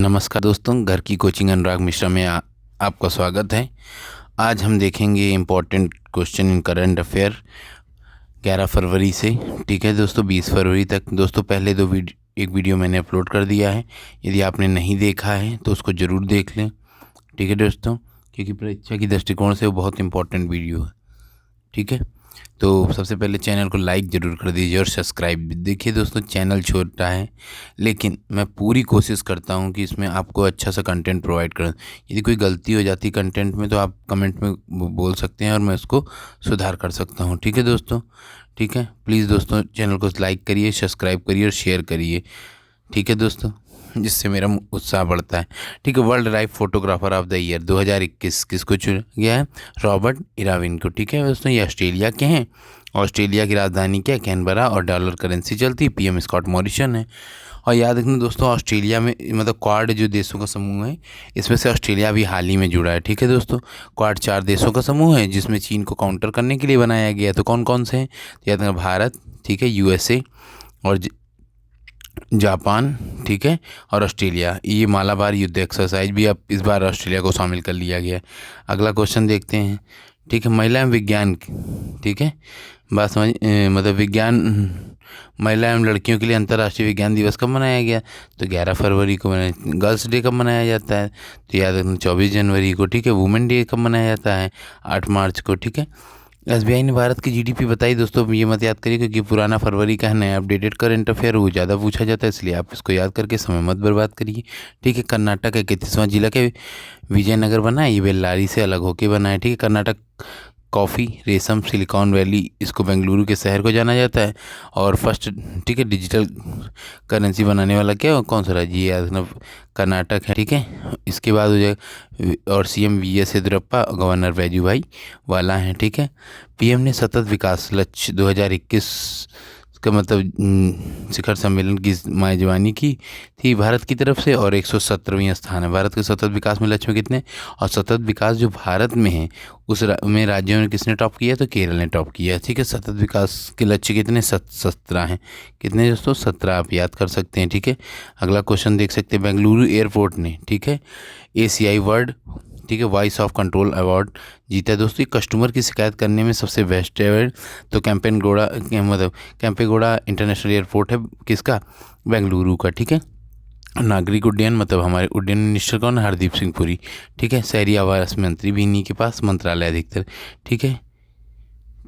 नमस्कार दोस्तों, घर की कोचिंग अनुराग मिश्रा में आपका स्वागत है। आज हम देखेंगे important question in current affair 11 फरवरी से, ठीक है दोस्तों, 20 फरवरी तक। दोस्तों पहले एक वीडियो मैंने अपलोड कर दिया है, यदि आपने नहीं देखा है तो उसको ज़रूर देख लें, ठीक है दोस्तों, क्योंकि परीक्षा की दृष्टिकोण से वो बहुत इंपॉर्टेंट वीडियो है, ठीक है। तो सबसे पहले चैनल को लाइक ज़रूर कर दीजिए और सब्सक्राइब भी। देखिए दोस्तों, चैनल छोटा है लेकिन मैं पूरी कोशिश करता हूं कि इसमें आपको अच्छा सा कंटेंट प्रोवाइड करूं। यदि कोई गलती हो जाती कंटेंट में तो आप कमेंट में बोल सकते हैं और मैं उसको सुधार कर सकता हूं, ठीक है दोस्तों। ठीक है, प्लीज़ दोस्तों चैनल को लाइक करिए, सब्सक्राइब करिए और शेयर करिए, ठीक है दोस्तों, जिससे मेरा उत्साह बढ़ता है। ठीक है, world life photographer of the year 2021 किसको चुना गया है? रॉबर्ट इराविन को, ठीक है दोस्तों। ये ऑस्ट्रेलिया के हैं। ऑस्ट्रेलिया की राजधानी क्या है? कैनबरा, और डॉलर करेंसी चलती है। पीएम स्कॉट मॉरिसन है। और याद रखना दोस्तों, ऑस्ट्रेलिया में मतलब क्वाड जो देशों का समूह है, इसमें से ऑस्ट्रेलिया भी हाल ही में जुड़ा है, ठीक है दोस्तों। क्वाड 4 देशों का समूह है जिसमें चीन को काउंटर करने के लिए बनाया गया है। तो कौन कौन से हैं? याद रखना, भारत, ठीक है, यूएसए और जापान, ठीक है, और ऑस्ट्रेलिया। ये मालाबार युद्ध एक्सरसाइज भी अब इस बार ऑस्ट्रेलिया को शामिल कर लिया गया है। अगला क्वेश्चन देखते हैं, ठीक है। महिला एवं विज्ञान, ठीक है, बात समझ मतलब विज्ञान, महिला एवं लड़कियों के लिए अंतर्राष्ट्रीय विज्ञान दिवस कब मनाया गया? तो 11 फरवरी को। गर्ल्स डे कब मनाया जाता है? तो याद रखना 24 जनवरी को, ठीक है। वुमेन डे कब मनाया जाता है? 8 मार्च को, ठीक है। एसबीआई ने भारत की जीडीपी बताई दोस्तों, ये मत याद करिए क्योंकि पुराना फरवरी का है, नया अपडेटेड करंट अफेयर वो ज़्यादा पूछा जाता है, इसलिए आप इसको याद करके समय मत बर्बाद करिए, ठीक है। कर्नाटक के 31वां जिला के विजयनगर बना है, ये बेल्लारी से अलग होके बना है, ठीक है। कर्नाटक कॉफ़ी, रेशम, सिलिकॉन वैली, इसको बेंगलुरु के शहर को जाना जाता है। और फर्स्ट, ठीक है, डिजिटल करेंसी बनाने वाला क्या कौन सा राज्य? याद रखना कर्नाटक है, ठीक है। इसके बाद हो जाए, और सीएम वीएस येदियुरप्पा, गवर्नर वैजूभाई वाला है, ठीक है। पीएम ने सतत विकास लक्ष्य 2021 का मतलब शिखर सम्मेलन की मेजबानी की थी भारत की तरफ से, और 117वां स्थान है भारत के सतत विकास में लक्ष्य में कितने। और सतत विकास जो भारत में है उस में राज्यों में किसने टॉप किया? तो केरल ने टॉप किया, ठीक है। सतत विकास के लक्ष्य कितने? 17 हैं। कितने दोस्तों? 17 आप याद कर सकते हैं, ठीक है। अगला क्वेश्चन देख सकते हैं, बेंगलुरु एयरपोर्ट ने, ठीक है, एशियाई वर्ल्ड, ठीक है, वॉइस ऑफ कंट्रोल अवार्ड जीता है दोस्तों। कस्टमर की शिकायत करने में सबसे बेस्ट है तो कैंपेगौड़ा, मतलब कैंपेगौड़ा इंटरनेशनल एयरपोर्ट है किसका? बेंगलुरु का, ठीक है। नागरिक उड्डयन मतलब हमारे उड्डयन मिनिस्टर कौन? हरदीप सिंह पुरी, ठीक है। शहरी आवास मंत्री भी इन्हीं के पास मंत्रालय अधिकतर, ठीक है।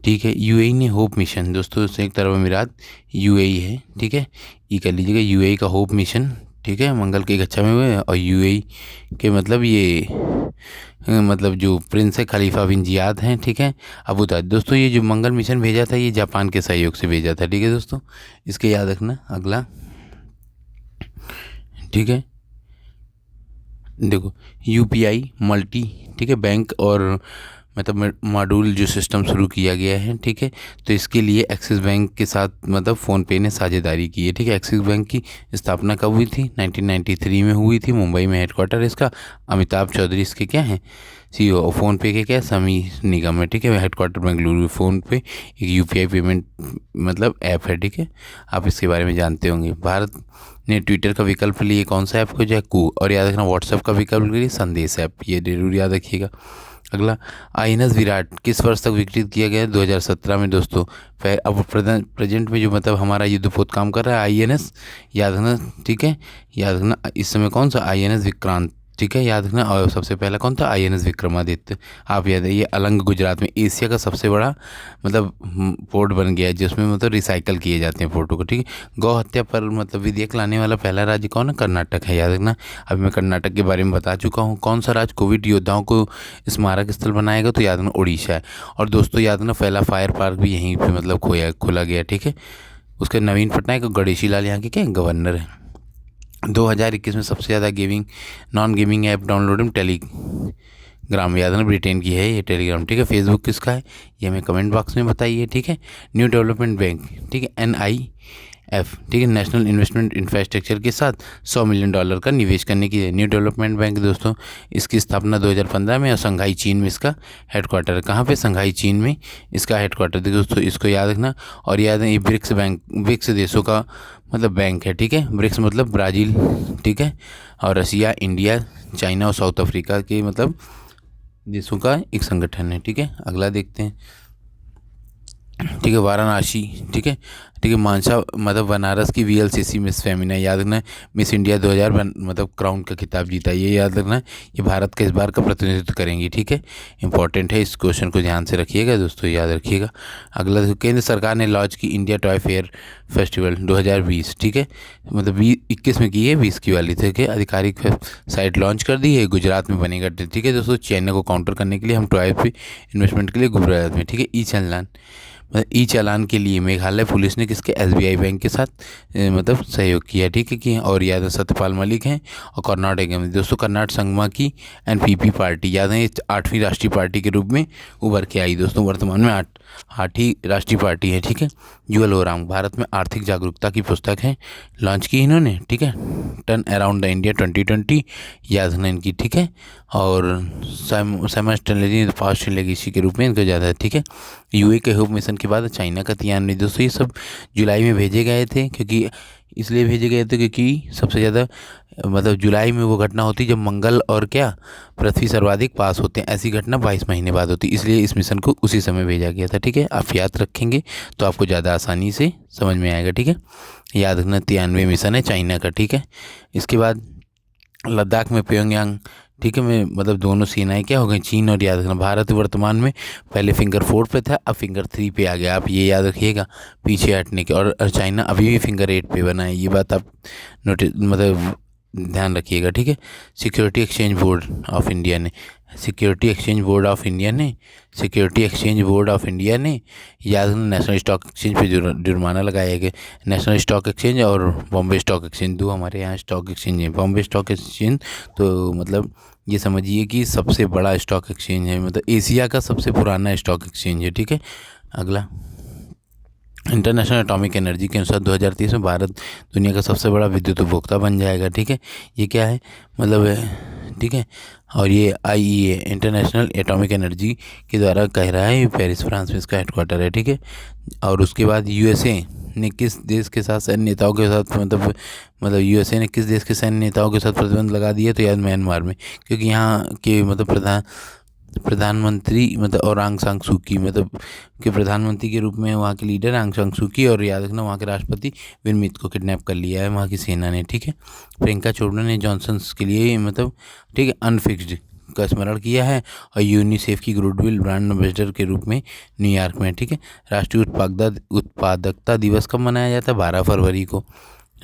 ठीक है, यूएई ने होप मिशन दोस्तों, संयुक्त अरब अमीरात यूएई है, ठीक है, ये कर लीजिएगा, यूएई का होप मिशन, ठीक है, मंगल की कक्षा में हुए। और यूएई के मतलब ये मतलब जो प्रिंस है खलीफा बिन जियाद हैं, ठीक है, अबू धाबी। दोस्तों ये जो मंगल मिशन भेजा था ये जापान के सहयोग से भेजा था, ठीक है दोस्तों, इसके याद रखना। अगला, ठीक है, देखो यूपीआई मल्टी, ठीक है, बैंक और मतलब मॉड्यूल जो सिस्टम शुरू किया गया है, ठीक है। तो इसके लिए एक्सिस बैंक के साथ मतलब फ़ोनपे ने साझेदारी की है, ठीक है। एक्सिस बैंक की स्थापना कब हुई थी? 1993 में हुई थी, मुंबई में हेडक्वार्टर इसका। अमिताभ चौधरी इसके क्या हैं? सीईओ। और फ़ोनपे के क्या? समीर निगम है, ठीक है, हेडक्वार्टर बेंगलुरु। फ़ोनपे एक यूपीआई पेमेंट मतलब ऐप है, ठीक है, आप इसके बारे में जानते होंगे। भारत ने ट्विटर का विकल्प लिए कौन सा ऐप को? जो है कू। और याद रखना व्हाट्सएप का विकल्प लिए संदेश ऐप, ये जरूर याद रखिएगा। अगला, आईएनएस विराट किस वर्ष तक विकसित किया गया है? 2017 में दोस्तों। फिर अब प्रेजेंट में जो मतलब हमारा युद्धपोत काम कर रहा है आईएनएस, याद रखना, ठीक है, याद रखना इस समय कौन सा? आईएनएस विक्रांत, ठीक है, याद रखना। और सबसे पहला कौन था? आईएनएस विक्रमादित्य, आप याद है। ये अलंग गुजरात में एशिया का सबसे बड़ा मतलब पोर्ट बन गया है जिसमें मतलब रिसाइकल किए जाते हैं फोटो को, ठीक है। गौ हत्या पर मतलब विधेयक लाने वाला पहला राज्य कौन है? कर्नाटक है, याद रखना। अभी मैं कर्नाटक के बारे में बता चुका हूँ। कौन सा राज्य कोविड योद्धाओं को स्मारक स्थल बनाएगा? तो याद रखना उड़ीसा है। और दोस्तों याद रखना फैला फायर पार्क भी यहीं पे मतलब खोला गया, ठीक है। उसके नवीन पटनायक गणेशी लाल यहाँ के क्या गवर्नर है। 2021 में सबसे ज़्यादा non gaming app download Telegram, याद है, ब्रिटेन की है ये टेलीग्राम, ठीक है। फेसबुक किसका है? ये हमें कमेंट बॉक्स में बताइए, ठीक है। न्यू डेवलपमेंट बैंक, ठीक है, एफ, ठीक है, नेशनल इन्वेस्टमेंट इंफ्रास्ट्रक्चर के साथ $100 मिलियन का निवेश करने की। न्यू डेवलपमेंट बैंक दोस्तों, इसकी स्थापना 2015 में और संघाई चीन में इसका हेडक्वार्टर है। कहाँ पे? संघाई चीन में इसका हेडक्वार्टर है दोस्तों, इसको याद रखना। और याद है, ये ब्रिक्स बैंक, ब्रिक्स देशों का मतलब बैंक है, ठीक है। ब्रिक्स मतलब ब्राज़ील, ठीक है, और रसिया, इंडिया, चाइना और साउथ अफ्रीका के मतलब देशों का एक संगठन है, ठीक है। अगला देखते हैं, ठीक है, वाराणसी, ठीक है, ठीक है, मानसा मतलब बनारस की वीएलसीसी मिस फेमिना, याद रखना। मिस इंडिया 2000 मतलब क्राउन का खिताब जीता, ये याद रखना। ये भारत के इस बार का प्रतिनिधित्व करेंगी, ठीक है। इंपॉर्टेंट है, इस क्वेश्चन को ध्यान से रखिएगा दोस्तों, याद रखिएगा। अगला देखो, केंद्र सरकार ने लॉन्च की इंडिया टॉय फेयर फेस्टिवल 2020, ठीक है, मतलब 21 में की है, 20 की वाली थी कि आधिकारिक साइट लॉन्च कर दी है, गुजरात में बनेगा, ठीक है दोस्तों। चाइना को काउंटर करने के लिए हम टॉय पे इन्वेस्टमेंट के लिए गुजरात में, ठीक है। ई चालान के लिए मेघालय पुलिस ने किसके? एसबीआई बैंक के साथ मतलब सहयोग किया, ठीक है कि। और याद है, सत्यपाल मलिक हैं। और कर्नाटक में दोस्तों, कर्नाटक संगमा की एनपीपी पार्टी, याद है, 8वीं राष्ट्रीय पार्टी के रूप में उभर के आई दोस्तों। वर्तमान में 8वीं राष्ट्रीय पार्टी है, ठीक है। जुएल ओराम भारत में आर्थिक जागरूकता की पुस्तक है, लॉन्च की इन्होंने, ठीक है। टर्न अराउंड द इंडिया 2020, याद है इनकी, ठीक है। और साइमल्टेनियसली फास्ट लेगेसी के रूप में इनको ज़्यादा है, ठीक है। यूए के होप मिशन के बाद चाइना का तियानवे दोस्तों, ये सब जुलाई में भेजे गए थे, क्योंकि इसलिए भेजे गए थे क्योंकि सबसे ज़्यादा मतलब जुलाई में वो घटना होती जब मंगल और क्या पृथ्वी सर्वाधिक पास होते हैं। ऐसी घटना 22 महीने बाद होती, इसलिए इस मिशन को उसी समय भेजा गया था, ठीक है। आप याद रखेंगे तो आपको ज़्यादा आसानी से समझ में आएगा, ठीक है। याद रखना, 93 मिशन है चाइना का, ठीक है। इसके बाद लद्दाख में प्योंगयांग, ठीक है, में मतलब दोनों सेनाएं क्या हो गई? चीन और, याद रखना, भारत वर्तमान में पहले फिंगर 4 पे था, अब फिंगर 3 पे आ गया, आप ये याद रखिएगा पीछे हटने के। और चाइना अभी भी फिंगर 8 पे बना है, ये बात आप नोटिस मतलब ध्यान रखिएगा, ठीक है। Security exchange board of India ने, security exchange board of India ने, security exchange board of India ने, याद रखना, नेशनल स्टॉक एक्सचेंज पे जुर्माना लगाया गया। नेशनल स्टॉक एक्सचेंज और बॉम्बे स्टॉक एक्सचेंज, दो हमारे यहाँ स्टॉक एक्सचेंज है। बॉम्बे स्टॉक एक्सचेंज तो मतलब ये समझिए कि सबसे बड़ा स्टॉक एक्सचेंज है, मतलब एशिया का सबसे पुराना स्टॉक एक्सचेंज है, ठीक है। अगला, इंटरनेशनल एटॉमिक एनर्जी के अनुसार 2030 में भारत दुनिया का सबसे बड़ा विद्युत उपभोक्ता बन जाएगा, ठीक है। ये क्या है मतलब, ठीक है। और ये आईईए इंटरनेशनल एटॉमिक एनर्जी के द्वारा कह रहा है, पेरिस फ्रांस में इसका हेडक्वार्टर है, ठीक है। और उसके बाद यूएसए ने किस देश के साथ सैन्य नेताओं के साथ मतलब यूएसए ने किस देश के सैन्य नेताओं के साथ प्रतिबंध लगा दिया? तो याद, म्यांमार में, क्योंकि यहाँ के मतलब प्रधानमंत्री मतलब और आंग सान सू की मतलब के प्रधानमंत्री के रूप में वहाँ के लीडर आंग सान सू की, और याद रखना वहाँ के राष्ट्रपति विन मिंट को किडनैप कर लिया है वहाँ की सेना ने, ठीक है। प्रियंका चोपड़ा ने जॉनसन के लिए मतलब, ठीक है, अनफिक्स्ड का स्मरण किया है। और यूनिसेफ की गुडविल ब्रांड एम्बेसडर के रूप में न्यूयॉर्क में, ठीक है। राष्ट्रीय उत्पादकता दिवस कब मनाया जाता है? 12 फरवरी को,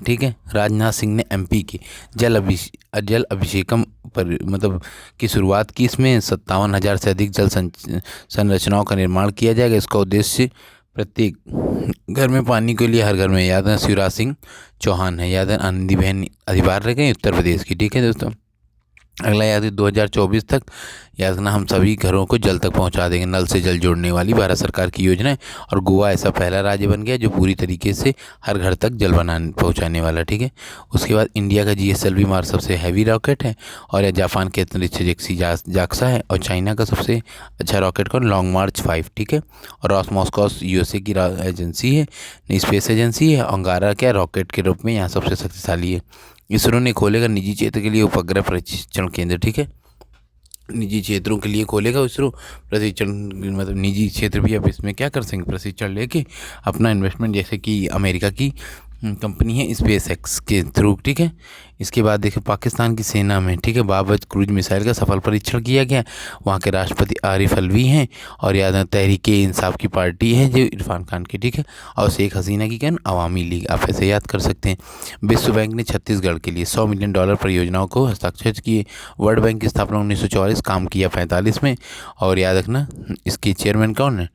ठीक है। राजनाथ सिंह ने एमपी के जल अभिषेकम पर मतलब की शुरुआत की। इसमें 57,000 से अधिक जल संरचनाओं का निर्माण किया जाएगा। इसका उद्देश्य प्रत्येक घर में पानी के लिए हर घर में, याद है, शिवराज सिंह चौहान है, याद है, आनंदी बहन अधिबार रह गए उत्तर प्रदेश की, ठीक है दोस्तों। अगला याद है, 2024 तक याद रखना हम सभी घरों को जल तक पहुंचा देंगे, नल से जल जोड़ने वाली भारत सरकार की योजना है। और गोवा ऐसा पहला राज्य बन गया जो पूरी तरीके से हर घर तक जल पहुंचाने वाला, ठीक है। उसके बाद इंडिया का जीएसएलवी मार्क सबसे हैवी रॉकेट है, और यह जापान के अंतरिक्ष एजेंसी जाक्सा है। और चाइना का सबसे अच्छा रॉकेट कौन? लॉन्ग मार्च 5, ठीक है। और रॉसमॉस्कॉस यूएसए की एजेंसी है, स्पेस एजेंसी है। अंगारा क्या रॉकेट के रूप में यहाँ सबसे शक्तिशाली है। इसरो ने खोलेगा निजी क्षेत्र के लिए उपग्रह प्रशिक्षण केंद्र, ठीक है। निजी क्षेत्रों के लिए खोलेगा इसरो प्रशिक्षण, मतलब निजी क्षेत्र भी अब इसमें क्या कर सकेंगे? प्रशिक्षण लेके अपना इन्वेस्टमेंट, जैसे कि अमेरिका की कंपनी है स्पेस एक्स के थ्रू, ठीक है। इसके बाद देखिए पाकिस्तान की सेना में, ठीक है, बाबत क्रूज मिसाइल का सफल परीक्षण किया गया। वहाँ के राष्ट्रपति आरिफ अलवी हैं, और याद है तहरीके इंसाफ की पार्टी है जो इरफान खान की, ठीक है। और शेख हसीना की क्या? अवामी लीग, आप ऐसे याद कर सकते हैं। विश्व बैंक ने छत्तीसगढ़ के लिए $100 मिलियन परियोजनाओं को हस्ताक्षर किए। वर्ल्ड बैंक की स्थापना 1944, काम किया 45 में। और याद रखना इसके चेयरमैन कौन है?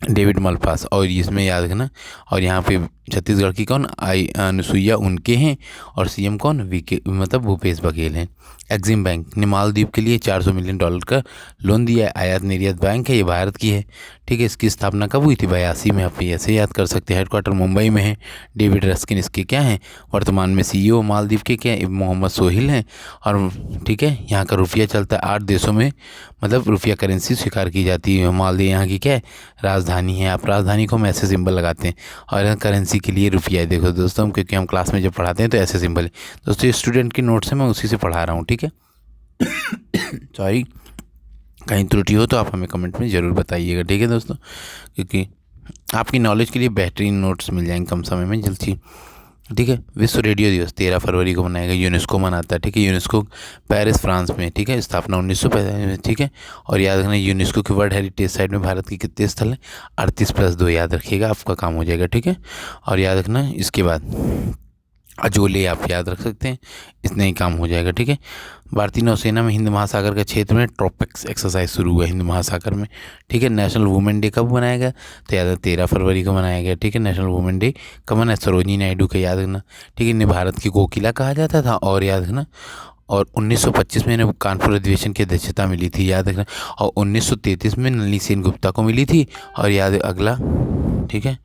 David Malpass. और इसमें याद रखना, और यहाँ पे छत्तीसगढ़ की कौन अनुसुईया उनके हैं और सीएम कौन वीके मतलब भूपेश बघेल हैं। एक्सिम बैंक ने मालदीव के लिए $400 मिलियन का लोन दिया है। आयात निर्यात बैंक है, ये भारत की है। ठीक है, इसकी स्थापना कब हुई थी? 82 में। आप ऐसे याद कर सकते हैं। हेडक्वार्टर मुंबई में है। डेविड रस्किन इसके क्या हैं? वर्तमान में सीईओ मालदीव के क्या है? मोहम्मद सोहिल हैं। और ठीक है, यहाँ का रुपया चलता है 8 देशों में, मतलब रुपया करेंसी स्वीकार की जाती है। मालदीव यहाँ की क्या है? राजधानी है। आप राजधानी को हम ऐसे सिंबल लगाते हैं और यहाँ करेंसी के लिए रुपया है। देखो दोस्तों, क्योंकि हम क्लास में जब पढ़ाते हैं तो ऐसे सिंबल है। दोस्तों ये स्टूडेंट की नोट्स है, मैं उसी से पढ़ा रहा हूँ। ठीक है, सॉरी, कहीं त्रुटि हो तो आप हमें कमेंट में ज़रूर बताइएगा। ठीक है दोस्तों, क्योंकि आपकी नॉलेज के लिए बेहतरीन नोट्स मिल जाएंगे कम समय में, जल्द ही। ठीक है, विश्व रेडियो दिवस 13 फरवरी को मनाएगा। यूनेस्को मनाता है। ठीक है, यूनेस्को पेरिस फ्रांस में। ठीक है, स्थापना 1945 में। ठीक है, और याद रखना यूनेस्को की वर्ल्ड हेरिटेज साइट में भारत के कितने स्थल हैं? 38+2 याद रखिएगा, आपका काम हो जाएगा। ठीक है, और याद रखना इसके बाद अजोले आप याद रख सकते हैं, इतना ही काम हो जाएगा। ठीक है, भारतीय नौसेना में हिंद महासागर के क्षेत्र में ट्रोपिक्स एक्सरसाइज शुरू हुआ हिंद महासागर में। ठीक है, नेशनल वुमेन डे कब मनाया गया? तो याद है 13 फरवरी को मनाया गया। ठीक है, नेशनल वुमेन डे कब मनाया? सरोजिनी नायडू का, याद रखना। ठीक है, इन्हें भारत की कोकिला कहा जाता था। और याद रखना, और 1925 में इन्हें कानपुर अधिवेशन की अध्यक्षता मिली थी, याद रखना। और 1933 में नलिनी सेन गुप्ता को मिली थी। और याद अगला, ठीक है,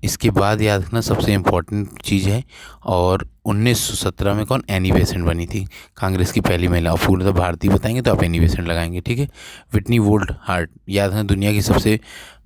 इसके बाद याद रखना सबसे इम्पोर्टेंट चीज़ है, और 1917 में कौन? एनी बेसेंट बनी थी, कांग्रेस की पहली महिला। और पूर्ण भारतीय बताएंगे तो आप एनी बेसेंट लगाएंगे। ठीक है, विटनी वोल्ट हार्ट याद रखना, दुनिया की सबसे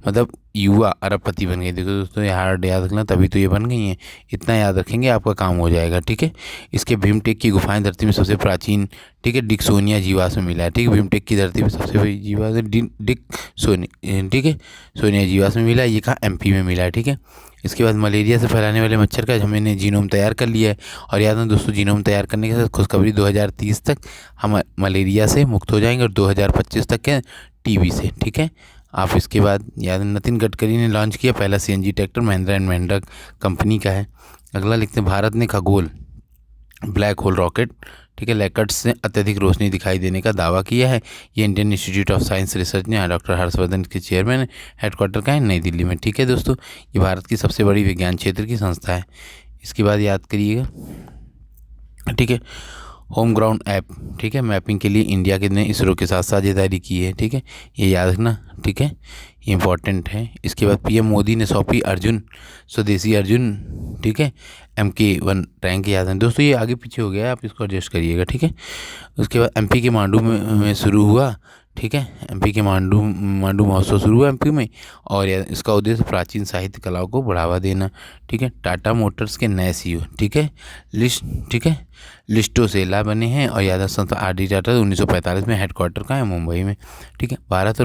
मतलब युवा अरबपति बन गई। देखो दोस्तों, ये हार्ट याद रखना, तभी तो ये बन गई हैं। इतना याद रखेंगे आपका काम हो जाएगा। ठीक है, इसके भीमटेक की गुफाएं धरती में सबसे प्राचीन, ठीक है, डिकसोनिया जीवाश्म मिला है। ठीक है, भीमटेक की धरती में सबसे बड़ी जीवाश्म डिकसोनिया, ठीक है, सोनिया जीवाश्म मिला है। ये कहाँ? एमपी में मिला है। ठीक है, इसके बाद मलेरिया से फैलाने वाले मच्छर का हमने जीनोम तैयार कर लिया है। और याद है दोस्तों, जीनोम तैयार करने के साथ खुशखबरी 2030 तक हम मलेरिया से मुक्त हो जाएंगे, और 2025 तक के टीबी से। ठीक है, आप इसके बाद याद, नितिन गडकरी ने लॉन्च किया पहला CNG tractor, Mahindra and Mahindra company का है। अगला लिखते हैं, भारत ने खगोल ब्लैक होल रॉकेट, ठीक है, लैकर्ट्स से अत्यधिक रोशनी दिखाई देने का दावा किया है। ये Indian institute of science research ने डॉक्टर हर्षवर्धन के चेयरमैन, हेडक्वार्टर का है नई दिल्ली में। ठीक है दोस्तों, ये भारत की सबसे बड़ी विज्ञान क्षेत्र की संस्था है। इसके बाद याद करिएगा, ठीक है, होम ग्राउंड ऐप, ठीक है, मैपिंग के लिए इंडिया के ने इसरो के साथ साझेदारी की है। ठीक है, ये याद रखना। ठीक है, ये इंपॉर्टेंट है। इसके बाद पीएम मोदी ने सौंपी अर्जुन स्वदेशी अर्जुन, ठीक है, MK1 रैंक, याद है दोस्तों, ये आगे पीछे हो गया है, आप इसको एडजस्ट करिएगा। ठीक है, उसके बाद एमपी के मांडू में शुरू हुआ। ठीक है, एमपी के मांडू महोत्सव शुरू हुआ एमपी में, और इसका उद्देश्य प्राचीन साहित्य कलाओं को बढ़ावा देना। ठीक है, टाटा मोटर्स के नए सीईओ, ठीक है, ठीक है, लिस्टो सेला बने हैं। और याद संस्था RD टाटा 1945 में, हेडक्वार्टर का है मुंबई में। ठीक है, भारत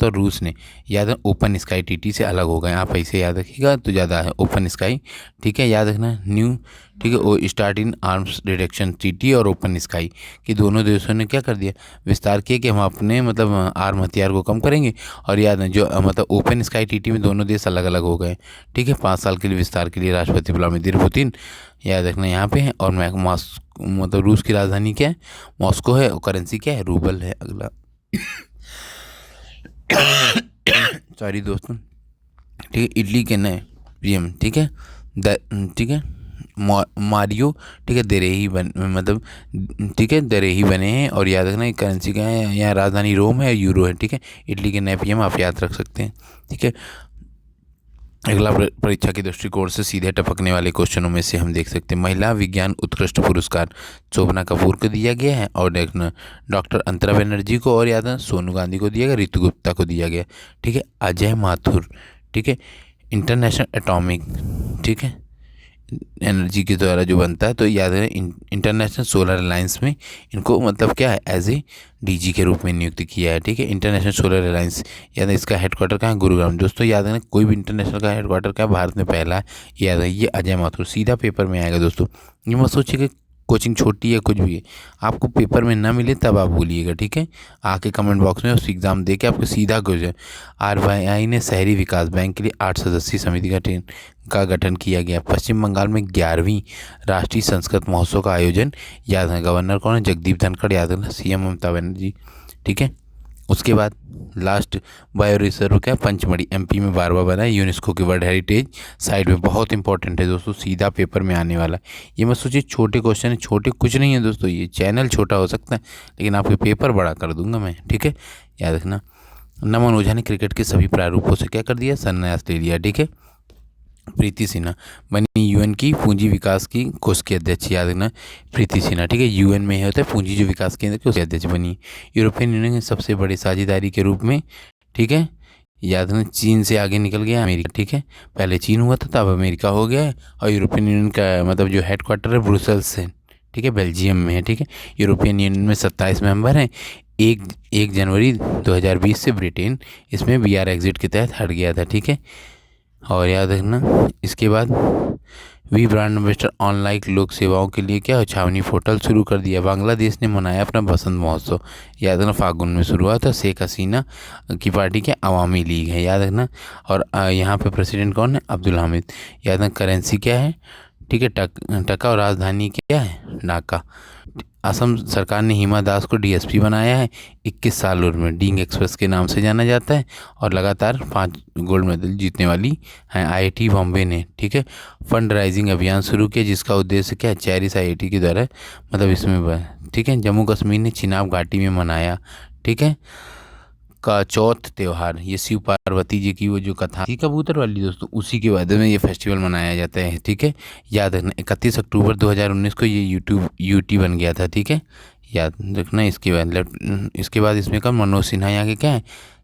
और रूस ने याद है ओपन स्काई TT से अलग हो गए। आप ऐसे याद रखिएगा तो ज़्यादा है, ओपन स्काई। ठीक है, याद रखना न्यू, ठीक है, वो start in arms reduction TT और ओपन स्काई कि दोनों देशों ने क्या कर दिया? विस्तार किया कि हम अपने मतलब आर्म हथियार को कम करेंगे। और याद है जो मतलब ओपन स्काई TT में दोनों देश अलग अलग हो गए। ठीक है, 5 साल के लिए विस्तार के लिए राष्ट्रपति व्लादिमीर पुतिन, याद रखना यहाँ पे है। और मतलब रूस की राजधानी क्या है? मॉस्को है। और करेंसी क्या है? रूबल है। अगला सॉरी दोस्तों, ठीक है, इटली के नए PM, ठीक है, ठीक है, मारियो, ठीक है, दरेही मतलब ठीक है, दरेही बने हैं। और याद रखना करेंसी क्या है? यहाँ राजधानी रोम है, यूरो है। ठीक है, इटली के नए PM आप याद रख सकते हैं। ठीक है, अगला परीक्षा के दृष्टिकोण से सीधे टपकने वाले क्वेश्चनों में से हम देख सकते हैं, महिला विज्ञान उत्कृष्ट पुरस्कार शोभना कपूर को दिया गया है, और देखना डॉक्टर अंतरा बनर्जी को, और याद है सोनू गांधी को दिया गया, रितु गुप्ता को दिया गया। ठीक है, अजय माथुर, ठीक है, इंटरनेशनल एटॉमिक, ठीक है, एनर्जी के द्वारा जो बनता है, तो याद है इंटरनेशनल सोलर अलायंस में इनको मतलब क्या है? एज ए DG के रूप में नियुक्त किया है। ठीक है, इंटरनेशनल सोलर अलायंस, याद है इसका हेडक्वार्टर कहाँ है? गुरुग्राम। दोस्तों याद है ना, कोई भी इंटरनेशनल का हेडक्वार्टर क्या भारत में पहला है, याद है ये अजय माथुर। सीधा पेपर में आएगा दोस्तों, ये मत सोचिए कि कोचिंग छोटी है कुछ भी है, आपको पेपर में ना मिले तब आप बोलिएगा। ठीक है, आके कमेंट बॉक्स में उस एग्ज़ाम दे के आपको सीधा क्वेश्चन। RBI ने शहरी विकास बैंक के लिए 8 सदस्यीय समिति का गठन किया गया। पश्चिम बंगाल में 11वीं राष्ट्रीय संस्कृत महोत्सव का आयोजन, याद है गवर्नर कौन है? जगदीप धनखड़। याद है CM ममता बनर्जी। ठीक है, उसके बाद लास्ट बायो रिजर्व क्या है, पंचमढ़ी एमपी में बारवा बना है, यूनेस्को की वर्ल्ड हेरिटेज साइट में। बहुत इंपॉर्टेंट है दोस्तों, सीधा पेपर में आने वाला है। ये मत सोचिए छोटे क्वेश्चन है, छोटे कुछ नहीं है दोस्तों, ये चैनल छोटा हो सकता है लेकिन आपके पेपर बड़ा कर दूंगा मैं, ठीक है, याद रखना। नमन ओझा ने क्रिकेट के सभी प्रारूपों से क्या कर दिया, संन्यास ले लिया, ठीक है। प्रीति सिन्हा बनी यूएन की पूंजी विकास की कोष की अध्यक्ष, याद रखना प्रीति सिन्हा, ठीक है। यूएन में होता है पूंजी जो विकास केंद्र की, उसके अध्यक्ष बनी। यूरोपियन यूनियन के सबसे बड़ी साझेदारी के रूप में, ठीक है, याद रखना चीन से आगे निकल गया अमेरिका, ठीक है। पहले चीन हुआ था, तब अमेरिका हो गया है। और यूरोपियन यूनियन का मतलब जो हेडक्वार्टर है ब्रुसेल्स है, ठीक है, बेल्जियम में है, ठीक है। यूरोपियन यूनियन में 27 मेंबर हैं। एक जनवरी 2020 से ब्रिटेन इसमें बीआर एग्जिट के तहत हट गया था, ठीक है। और याद रखना इसके बाद वी ब्रांड एम्बेसडर ऑनलाइन लोक सेवाओं के लिए क्या छावनी पोर्टल शुरू कर दिया। बांग्लादेश ने मनाया अपना बसंत महोत्सव, याद रखना फागुन में शुरू हुआ था। शेख हसीना की पार्टी क्या अवामी लीग है, याद रखना। और यहाँ पे प्रेसिडेंट कौन है, अब्दुल हामिद। याद रखना करेंसी क्या है, ठीक है, टका। और राजधानी क्या है, ढाका। असम सरकार ने हिमा दास को डीएसपी बनाया है। 21 साल उम्र में डींग एक्सप्रेस के नाम से जाना जाता है। और लगातार 5 गोल्ड मेडल जीतने वाली हैं आईआईटी बॉम्बे ने, ठीक है। फंड राइजिंग अभियान शुरू किया जिसका उद्देश्य क्या है, चेरिस आईआईटी के द्वारा मतलब इसमें, ठीक है। जम्मू कश्मीर ने चिनाब घाटी में मनाया, ठीक है, का चौथ त्यौहार। ये शिव पार्वती जी की वो जो कथा थी कबूतर वाली दोस्तों, उसी के बाद में ये फेस्टिवल मनाया जाता है, ठीक है। याद रखना 31 अक्टूबर 2019 को ये यूटी बन गया था, ठीक है, याद रखना। इसके बाद इसमें का मनोज सिन्हा यहाँ के क्या है,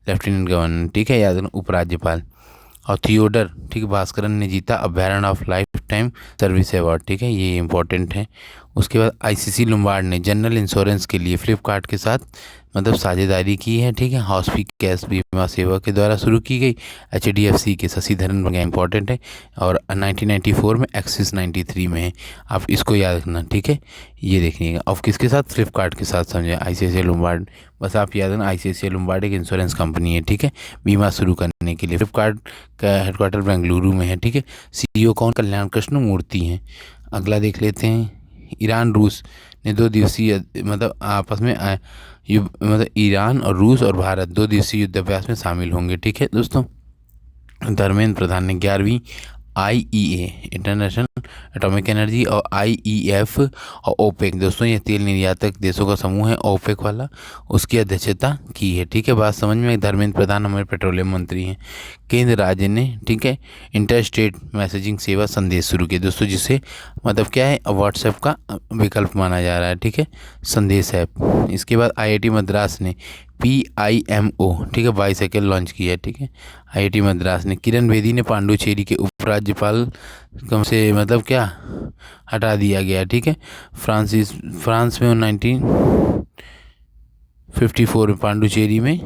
लेफ्टिनेंट गवर्नर, ठीक है, याद रखना। उपराज्यपाल। और थियोडर, ठीक है, भास्करन ने जीता अभ्यारण of life time service award, ठीक है, ये इंपॉर्टेंट है। उसके बाद आईसीसी लुम्बार्ड ने जनरल इंश्योरेंस के लिए फ्लिपकार्ट के साथ मतलब साझेदारी की है, ठीक है। हॉस्पी कैश बीमा सेवा के द्वारा शुरू की गई। एचडीएफसी के शशिधरन बन गया, इंपॉर्टेंट है। और 1994 में एक्सिस 93 में है, आप इसको याद रखना, ठीक है, ये देखिएगा। और किसके साथ, फ्लिपकार्ट के साथ समझे, आईसीआईसीआई लुम्बार्ड, बस आप याद रखना आईसीआईसीआई लुम्बार्ड एक इंश्योरेंस कंपनी है, ठीक है, बीमा शुरू करने के लिए। फ्लिपकार्ट का हेडक्वार्टर बेंगलुरु में है, ठीक है। सीईओ कौन, कल्याण कृष्ण मूर्ति हैं। अगला देख लेते हैं, ईरान रूस ने 2 दिवसीय मतलब आपस में मतलब ईरान और रूस और भारत 2 दिवसीय युद्धाभ्यास में शामिल होंगे, ठीक है दोस्तों। धर्मेंद्र प्रधान ने 11वीं आईईए इंटरनेशनल एटॉमिक एनर्जी और आईईएफ और ओपेक, दोस्तों ये तेल निर्यातक देशों का समूह है ओपेक वाला, उसकी अध्यक्षता की है, ठीक है। बात समझ में, धर्मेंद्र प्रधान हमारे पेट्रोलियम मंत्री हैं। केंद्र राज्य ने, ठीक है, इंटर स्टेट मैसेजिंग सेवा संदेश शुरू किया दोस्तों, जिसे मतलब क्या है, व्हाट्सएप का विकल्प माना जा रहा है, ठीक है, संदेश ऐप। इसके बाद आईआईटी मद्रास ने PIMO, ठीक है, बाईसाइकिल लॉन्च किया है, ठीक है, आईआईटी मद्रास ने। किरण बेदी ने पांडुचेरी के उपराज्यपाल कम से मतलब क्या हटा दिया गया, ठीक है। फ्रांस में 1954 में पांडुचेरी में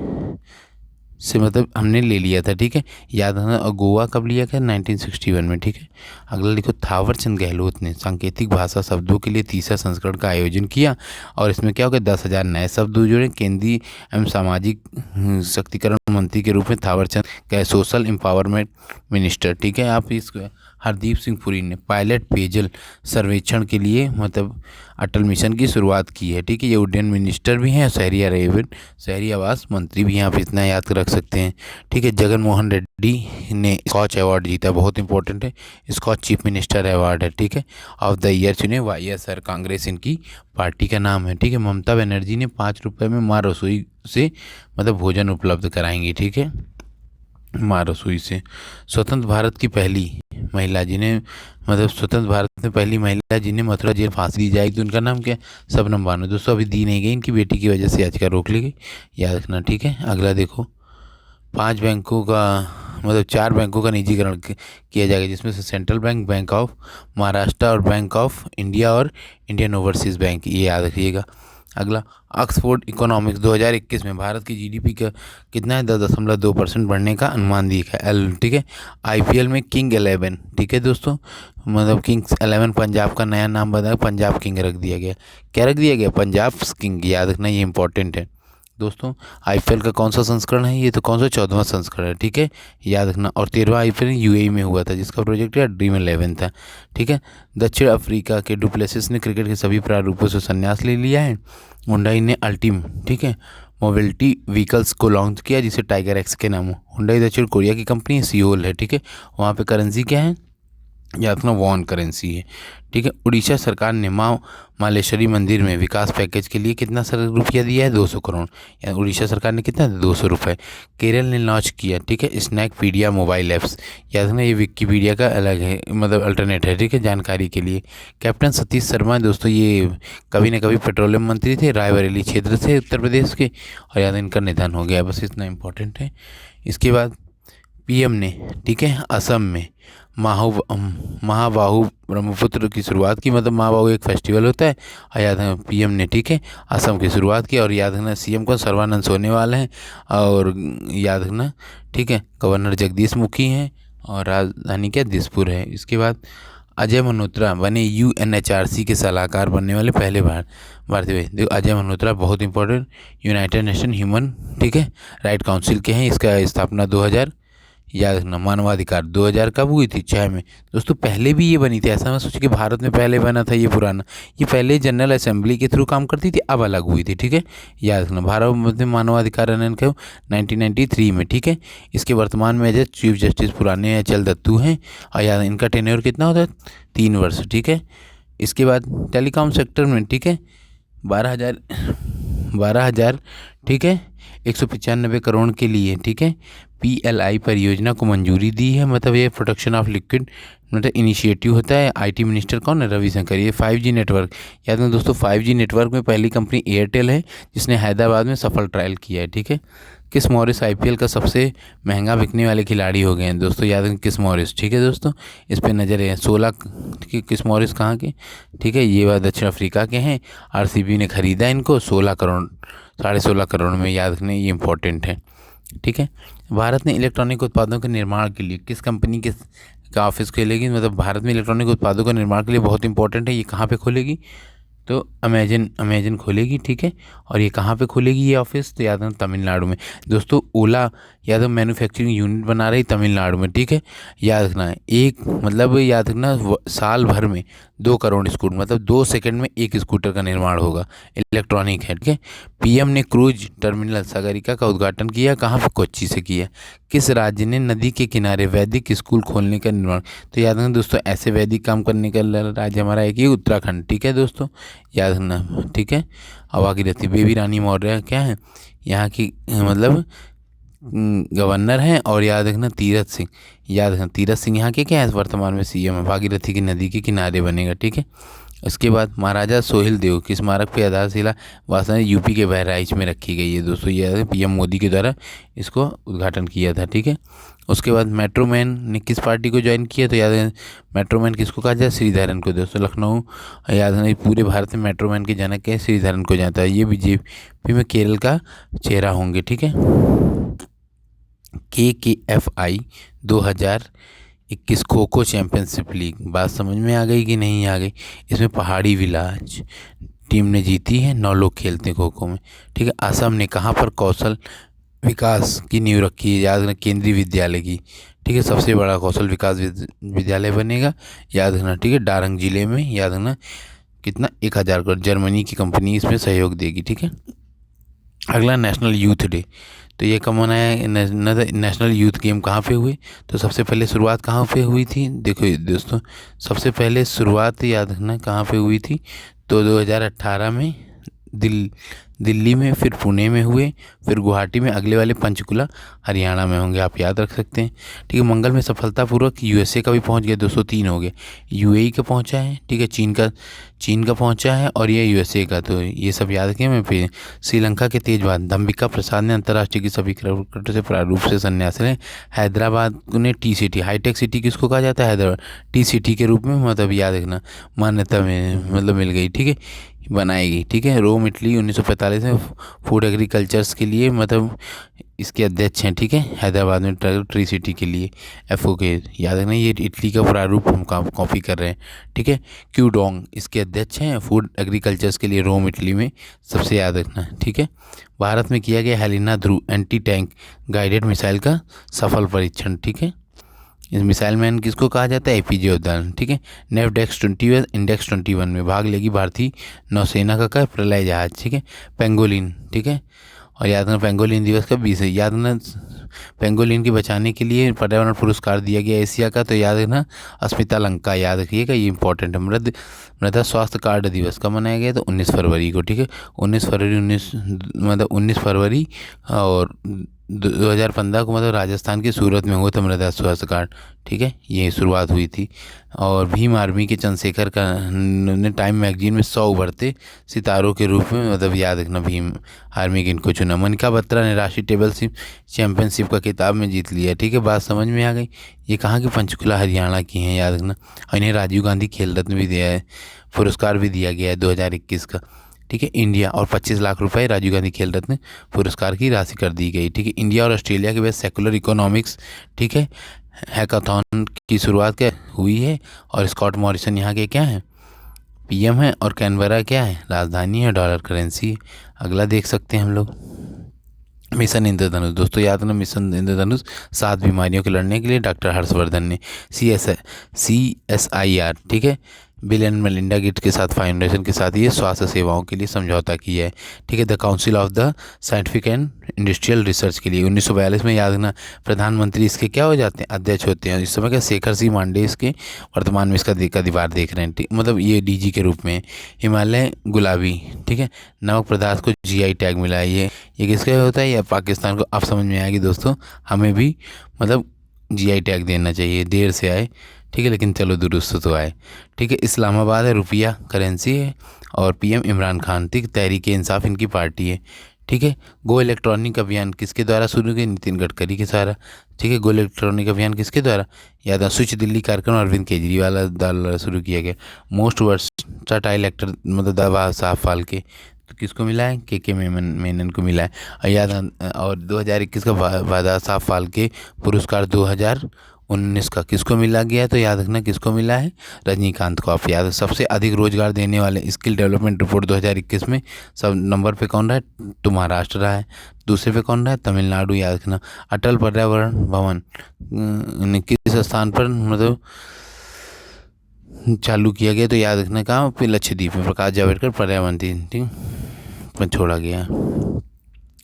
से मतलब हमने ले लिया था, ठीक है, याद रखना। और गोवा कब लिया गया, 1961 में, ठीक है। अगला लिखो, थावरचंद गहलोत ने सांकेतिक भाषा शब्दों के लिए तीसरा संस्करण का आयोजन किया और इसमें क्या हो गया, 10,000 नए शब्द जुड़े। केंद्रीय एवं सामाजिक शक्तिकरण मंत्री के रूप में थावरचंद गए, सोशल एम्पावरमेंट मिनिस्टर, ठीक है। आप इसको हरदीप सिंह पुरी ने पायलट पेयजल सर्वेक्षण के लिए मतलब अटल मिशन की शुरुआत की है, ठीक है। ये उड्डयन मिनिस्टर भी हैं, शहरी आवास मंत्री भी हैं, आप इतना याद रख सकते हैं, ठीक है। जगन मोहन रेड्डी ने स्कॉच अवार्ड जीता, बहुत इंपॉर्टेंट है, स्कॉच चीफ मिनिस्टर अवार्ड है, ठीक है। ऑफ द ईयर चुने YSR कांग्रेस इनकी पार्टी का नाम है, ठीक है। ममता बनर्जी ने 5 रुपये में माँ रसोई से मतलब भोजन उपलब्ध कराएंगी, ठीक है, माँ रसोई से। स्वतंत्र भारत की पहली महिला जिन्हें मतलब स्वतंत्र भारत में पहली महिला जिन्हें मथुरा जेल फांसी दी जाएगी, तो उनका नाम क्या है, शबनम बानो। दोस्तों अभी दी नहीं गई, इनकी बेटी की वजह से याचिका रोक ली गई, याद रखना, ठीक है। अगला देखो, 5 बैंकों का मतलब 4 बैंकों का निजीकरण किया जाएगा, जिसमें से central bank, bank of Maharashtra और बैंक ऑफ इंडिया और इंडियन ओवरसीज़ बैंक, ये याद रखिएगा। अगला, ऑक्सफोर्ड इकोनॉमिक्स 2021 में भारत की जीडीपी का कितना है, 10.2% बढ़ने का अनुमान दिया है, ठीक है। आईपीएल में किंग 11, ठीक है दोस्तों, मतलब किंग्स 11 पंजाब का नया नाम बदला, पंजाब किंग रख दिया गया। क्या रख दिया गया, पंजाब किंग, याद रखना, ये इंपॉर्टेंट है दोस्तों। आईपीएल का कौन सा संस्करण है, ये तो कौन सा 14वां संस्करण है, ठीक है, याद रखना। और 13वां आईपीएल यूएई में हुआ था, जिसका प्रोजेक्ट या ड्रीम 11 था, ठीक है। दक्षिण अफ्रीका के डुप्लेसिस ने क्रिकेट के सभी प्रारूपों से संन्यास ले लिया है। मुंडाई ने अल्टीम, ठीक है, मोबिलिटी व्हीकल्स को लॉन्च किया जिसे टाइगर एक्स के नाम हो। हुंडई दक्षिण कोरिया की कंपनी है, सियोल है, ठीक है। वहाँ पे करेंसी क्या है, याद रखना वॉन करेंसी है, ठीक है। उड़ीसा सरकार ने माँ मालेश्वरी मंदिर में विकास पैकेज के लिए कितना रुपया दिया है, 200 करोड़। या उड़ीसा सरकार ने कितना, 200 रुपये। केरल ने लॉन्च किया, ठीक है, स्नैकपीडिया मोबाइल ऐप्स। याद रखना ये विकिपीडिया का अलग है, मतलब अल्टरनेट है, ठीक है, जानकारी के लिए। कैप्टन सतीश शर्मा दोस्तों ये कभी न कभी पेट्रोलियम मंत्री थे, रायबरेली क्षेत्र से उत्तर प्रदेश के, और याद इनका निधन हो गया, बस इतना इम्पोर्टेंट है। इसके बाद पीएम ने, ठीक है, असम में महाबाहु ब्रह्मपुत्र की शुरुआत की, मतलब महाबाहु एक फेस्टिवल होता है, और याद है पीएम ने, ठीक है, असम की शुरुआत की। और याद रखना सीएम को सर्बानंद सोनोवाल हैं, और याद रखना, ठीक है, गवर्नर जगदीश मुखी हैं, और राजधानी क्या, दिसपुर है। इसके बाद अजय मल्होत्रा बने यूएनएचआरसी के सलाहकार बनने वाले पहले भारतीय। देखो अजय मल्होत्रा बहुत इंपॉर्टेंट, यूनाइटेड नेशन ह्यूमन, ठीक है, राइट काउंसिल के हैं। इसका स्थापना 2000, याद रखना, मानवाधिकार 2000 कब हुई थी, 6 में। दोस्तों पहले भी ये बनी थी, ऐसा मत सोचिए कि भारत में पहले बना था ये पुराना, ये पहले जनरल असेंबली के थ्रू काम करती थी, अब अलग हुई थी, ठीक है। याद रखना, भारत में मानवाधिकार अधिनियम क्यों 1993 में, ठीक है। इसके वर्तमान में एज चीफ जस्टिस पुराने अचल दत्तू हैं, और याद इनका टेन्योर कितना होता है, 3 वर्ष, ठीक है। इसके बाद टेलीकॉम सेक्टर में, ठीक है, 12,000, ठीक है, 195 करोड़ के लिए, ठीक है, PLI परियोजना को मंजूरी दी है। मतलब ये प्रोटेक्शन ऑफ लिक्विड मतलब इनिशिएटिव होता है। IT मिनिस्टर कौन है, रविशंकर। ये 5G नेटवर्क, याद रखना दोस्तों 5G नेटवर्क में पहली कंपनी एयरटेल है, जिसने हैदराबाद में सफल ट्रायल किया है, ठीक है। किस मॉरिस IPL का सबसे महंगा बिकने वाले खिलाड़ी हो गए हैं दोस्तों, याद रखें किस मॉरिस, ठीक है दोस्तों, इस पर नज़र है। 16, ठीक है, किस मॉरिस कहाँ के, ठीक है, ये बात दक्षिण अफ्रीका के हैं। RCB ने खरीदा इनको 16 करोड़, 16.5 करोड़ में, याद रखने ये इंपॉर्टेंट है, ठीक है। भारत ने इलेक्ट्रॉनिक उत्पादों के निर्माण के लिए किस कंपनी के का ऑफिस खोलेगी, मतलब भारत में इलेक्ट्रॉनिक उत्पादों का निर्माण के लिए बहुत इंपॉर्टेंट है, ये कहाँ पे खोलेगी, तो अमेजन खोलेगी, ठीक है। और ये कहाँ पे खोलेगी ये ऑफिस, तो याद रखना तमिलनाडु में। दोस्तों ओला याद रखना मैन्युफैक्चरिंग यूनिट बना रही तमिलनाडु में, ठीक है। याद रखना एक, मतलब याद रखना साल भर में 2 करोड़ स्कूटर, मतलब 2 सेकंड में 1 स्कूटर का निर्माण होगा, इलेक्ट्रॉनिक है, ठीक है। पीएम ने क्रूज टर्मिनल सागरिका का उद्घाटन किया, कहाँ पर, कोच्चि से किया। किस राज्य ने नदी के किनारे वैदिक स्कूल खोलने का निर्माण, तो याद रखना दोस्तों ऐसे वैदिक काम करने का राज्य हमारा एक ही उत्तराखंड, ठीक है दोस्तों, याद रखना, ठीक है। अब आगे रहती बेबी रानी मौर्य क्या है, यहाँ की मतलब गवर्नर हैं। और याद रखना तीरथ सिंह, याद रखना तीरथ सिंह यहाँ के क्या है, वर्तमान में CM है। भागीरथी की नदी के किनारे बनेगा, ठीक है। इसके बाद महाराजा सोहेल देव की स्मारक पे आधारशिला वास्तव में UP के बहराइच में रखी गई है दोस्तों, ये PM मोदी के द्वारा इसको उद्घाटन किया था, ठीक है। उसके बाद मेट्रो मैन ने किस पार्टी को ज्वाइन किया, तो याद है मेट्रो मैन किसको कहा जाए, श्रीधरन को दोस्तों। लखनऊ याद है पूरे भारत में मेट्रो मैन के जनक के श्रीधरन को जाता है, ये BJP में केरल का चेहरा होंगे, ठीक है। KKFI 2021 kho kho championship league, बात समझ में आ गई कि नहीं आ गई। इसमें पहाड़ी विलाज टीम ने जीती है, 9 लोग खेलते हैं खो खो में, ठीक है। असम ने कहाँ पर कौशल विकास की नींव रखी है, याद रखना केंद्रीय विद्यालय की, ठीक है, सबसे बड़ा कौशल विकास विद्यालय बनेगा, याद रखना, ठीक है, डारंग जिले में। याद रखना कितना, 1000 करोड़, जर्मनी की कंपनी इसमें सहयोग देगी, ठीक है। अगला नेशनल यूथ डे, तो ये कब मनाया, नेशनल यूथ गेम कहाँ पे हुए, तो सबसे पहले शुरुआत कहाँ पे हुई थी, देखो दोस्तों सबसे पहले शुरुआत याद रखना कहाँ पे हुई थी, तो 2018 में दिल्ली में, फिर पुणे में हुए, फिर गुवाहाटी में, अगले वाले पंचकुला हरियाणा में होंगे, आप याद रख सकते हैं, ठीक है। मंगल में सफलतापूर्वक USA का भी पहुंच गया, 203 हो गए। UAE का पहुंचा है, ठीक है, चीन का पहुंचा है, और ये USA का, तो ये सब याद रखें। मैं फिर श्रीलंका के तेजवान धम्बिका प्रसाद ने अंतर्राष्ट्रीय की सभी क्रिकेटरों से प्रारूप से संन्यास लें। हैदराबाद ने TCT हाईटेक सिटी किसको कहा जाता है, हैदराबाद TCT के रूप में, मतलब याद रखना मान्यता में मतलब मिल गई, ठीक है, बनाई गई, ठीक है। रोम इटली 1945 में फूड एग्रीकल्चर्स के लिए, मतलब इसके अध्यक्ष हैं, ठीक है, हैदराबाद में ट्री-सिटी के लिए FOK, याद रखना ये इटली का प्रारूप हम कॉपी कर रहे हैं, ठीक है। क्यूडोंग इसके अध्यक्ष हैं, फूड एग्रीकल्चर्स के लिए रोम इटली में, सबसे याद रखना, ठीक है। भारत में किया गया हेलिना ध्रुव एंटी टैंक गाइडेड मिसाइल का सफल परीक्षण, ठीक है। इस मिसाइल मैन किसको कहा जाता है, APJ अब्दाल, ठीक है। नेवडेक्स 20 इंडेक्स 21 में भाग लेगी भारतीय नौसेना का प्रलय जहाज, ठीक है, पेंगोलिन, ठीक है। और याद रखना पेंगोलिन दिवस कब 20 है, याद रखना पेंगोलिन की बचाने के लिए पर्यावरण पुरस्कार दिया गया एशिया का, तो याद रखना अस्मिता लंका, याद रखिएगा, ये इंपॉर्टेंट है। मृदा स्वास्थ्य कार्ड दिवस कब मनाया गया, तो 19 फरवरी को, ठीक है, 19 फरवरी और 2015 को मतलब राजस्थान के सूरत में हुआ था मृदा स्वास्थ्य कार्ड, ठीक है, ये शुरुआत हुई थी। और भीम आर्मी के चंद्रशेखर का ने टाइम मैगजीन में 100 उभरते सितारों के रूप में, मतलब याद रखना भीम आर्मी के इनको चुना। मनिका बत्रा ने राष्ट्रीय टेबल चैंपियनशिप का खिताब में जीत लिया, ठीक है, बात समझ में आ गई। ये कहाँ की, पंचकुला हरियाणा की हैं, याद रखना। और इन्हें राजीव गांधी खेल रत्न भी दिया है, पुरस्कार भी दिया गया है 2021 का, ठीक है। इंडिया और 25 लाख रुपए राजीव गांधी खेल रत्न पुरस्कार की राशि कर दी गई, ठीक है। इंडिया और ऑस्ट्रेलिया के बीच सेकुलर इकोनॉमिक्स, ठीक है, हैकाथॉन की शुरुआत क्या हुई है। और स्कॉट मॉरिसन यहाँ के क्या हैं, पीएम है। और कैनबरा क्या है, राजधानी है, डॉलर करेंसी। अगला देख सकते हैं हम लोग, मिशन इंद्रधनुष। दोस्तों याद रखना मिशन इंद्रधनुष 7 बीमारियों के लड़ने के लिए डॉक्टर हर्षवर्धन ने CSIR, ठीक है, बिल एंड मेलिंडा गेट्स के साथ फाउंडेशन के साथ ये स्वास्थ्य सेवाओं के लिए समझौता किया है, ठीक है। The council of the scientific and industrial research के लिए 1942 में, याद रखना, प्रधानमंत्री इसके क्या हो जाते हैं, अध्यक्ष होते हैं। इस समय क्या शेखर सिंह मांडे इसके वर्तमान में इसका दीवार देख रहे हैं, ठीक, मतलब ये DG के रूप में। हिमालय गुलाबी, ठीक है, नमक पदार्थ को GI टैग मिला है। ये किसका होता है, या पाकिस्तान को। अब समझ में आएगी दोस्तों, हमें भी मतलब GI टैग देना चाहिए, देर से आए, ठीक है, लेकिन चलो दुरुस्त तो आए, ठीक है। इस्लामाबाद है, रुपया करेंसी है। और PM इमरान खान, ठीक, तहरीक इंसाफ इनकी पार्टी है, ठीक है। गो इलेक्ट्रॉनिक अभियान किसके द्वारा शुरू किया, नितिन गडकरी के द्वारा, ठीक है। गो इलेक्ट्रॉनिक अभियान किसके द्वारा, याद है, स्विच दिल्ली कार्यक्रम अरविंद केजरीवाल द्वारा शुरू किया गया। मोस्ट वर्सटाइल एक्टर मतलब दावा साहब फाल्के, तो किसको मिला है, के मेनन को मिला है। और याद, और 2021 का दादा साहब फाल्के पुरस्कार 2019 का किसको मिला गया, तो याद रखना किसको मिला है, रजनीकांत को। आप याद, सबसे अधिक रोजगार देने वाले स्किल डेवलपमेंट रिपोर्ट 2021 में सब नंबर पे कौन रहा है, तो महाराष्ट्र रहा है। दूसरे पे कौन रहा है, तमिलनाडु, याद रखना। अटल पर्यावरण भवन किस स्थान पर मतलब चालू किया गया, तो याद रखना कहाँ पे, लक्षद्वीप में। प्रकाश जावड़ेकर पर्यावरण, ठीक, पर छोड़ा गया।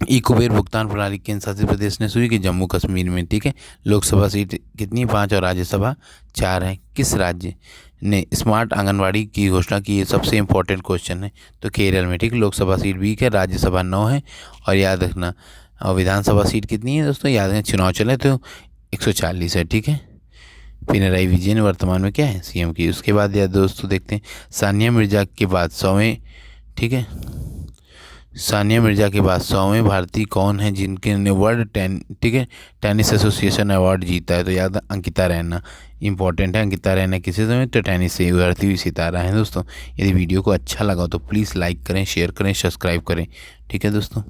ई-कुबेर भुगतान प्रणाली केंद्र शासित प्रदेश ने शुरू की, जम्मू कश्मीर में, ठीक है। लोकसभा सीट कितनी, 5 और राज्यसभा 4 है। किस राज्य ने स्मार्ट आंगनवाड़ी की घोषणा की, ये सबसे इंपॉर्टेंट क्वेश्चन है, तो केरल में, ठीक। लोकसभा सीट 20 है, राज्यसभा 9 है। और याद रखना, और विधानसभा सीट कितनी है दोस्तों, याद रखना, चुनाव चले तो 140 है, ठीक है। पिनराई विजयन वर्तमान में क्या है, CM की। उसके बाद याद दोस्तों देखते हैं, सानिया मिर्जा के बाद 100वें, ठीक है, सानिया मिर्जा के बाद 100वें भारतीय कौन है जिनके ने वर्ल्ड टेनिस एसोसिएशन अवार्ड जीता है, तो याद अंकिता रैना, इंपॉर्टेंट है। अंकिता रैना किसी समय तो टेनिस से उभरती हुई सितारा है दोस्तों। यदि वीडियो को अच्छा लगा तो प्लीज़ लाइक करें, शेयर करें, सब्सक्राइब करें, ठीक है दोस्तों।